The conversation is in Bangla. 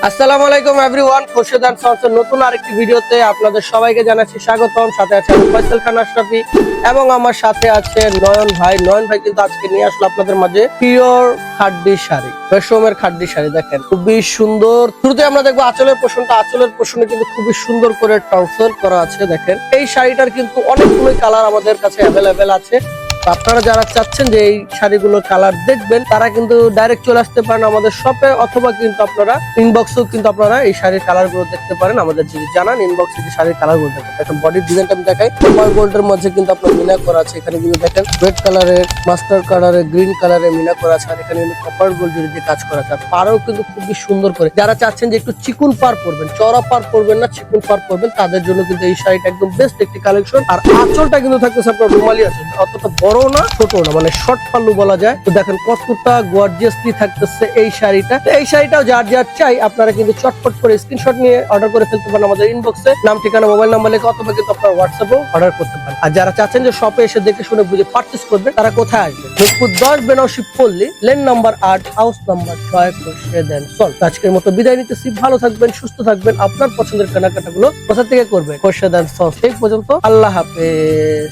আসসালামু আলাইকুম এভরিওয়ান, খোরশেদ এন্ড সন্সের নতুন আরেকটি ভিডিওতে আপনাদের সবাইকে জানাচ্ছি স্বাগতম। সাথে আছে আমি ফয়সাল খান আশরাফি এবং আমার সাথে আছে নয়ন ভাই। নয়ন ভাই কিন্তু আজকে নিয়ে আসলো আপনাদের মাঝে পিওর খাড্ডি শাড়ি, রেশমের খাড্ডি শাড়ি। দেখেন খুবই সুন্দর। শুরুতে আমরা দেখবো আঁচলের পোষণটা। আঁচলের পোষণে কিন্তু খুবই সুন্দর করে টর্সেল করা আছে। দেখেন এই শাড়িটার কিন্তু অনেকগুলো কালার আমাদের কাছে অ্যাভেলেবেল আছে। আপনারা যারা চাচ্ছেন যে এই শাড়িগুলো কালার দেখবেন তারা কিন্তু ডাইরেক্ট চলে আসতে পারেন আমাদের শপে, অথবা কিন্তু আপনারা ইনবক্সেও কিন্তু আপনারা এই শাড়ির কালার গুলো দেখতে পারেন। আমাদের যদি জানান ইনবক্সে যে শাড়ির কালার গুলো দেখেন। এখন বডির ডিজাইনটা আমি দেখাই। কপার গোল্ডের মধ্যে কিন্তু আপনার মিনা করা আছে। এখানে কিন্তু দেখেন রেড কালারের, মাস্টার কালারের, গ্রিন কালারের মিনা করা আছে। আর এখানে কিন্তু কপার গোল্ড যে কাজ করা আছে। আর পাড়ও কিন্তু খুবই সুন্দর করে। যারা চাচ্ছেন যে একটু চিকুন পার পরবেন, চড়া পার পরবেন না, চিকুন পার পরবেন, তাদের জন্য কিন্তু এই শাড়িটা একদম বেস্ট একটি কালেকশন। আর আঁচলটা কিন্তু থাকতেছে আপনার রুমালি আঁচল, অতটা বড় না ছোট না, মানে শর্ট পাল্লু বলা যায়। তো দেখেন কতটা গর্জিয়াসলি থাকতেছে এই শাড়িটা। এই শাড়িটাও যার যার চাই আপনারা কিন্তু চটপট করে স্ক্রিনশট নিয়ে অর্ডার করে ফেলতে পারেন আমাদের ইনবক্সে। নাম, ঠিকানা, মোবাইল নাম্বার লিখে, অথবা কিন্তু আপনার হোয়াটসঅ্যাপেও অর্ডার করতে পারেন। আর যারা চাচ্ছেন যে শপে এসে দেখে শুনে বুঝে পারচেজ করবেন, তারা কোথায় আসবেন? Mirpur 10 Benarasi Palli, lane number 8, house number 6, Khorshed and sons. আজকের মতো বিদায় নিতেছি। ভালো থাকবেন, সুস্থ থাকবেন। আপনার পছন্দের কেনাকাটাগুলো কোথা থেকে করবেন? Khorshed and sons. এই পর্যন্ত, আল্লাহ হাফেজ।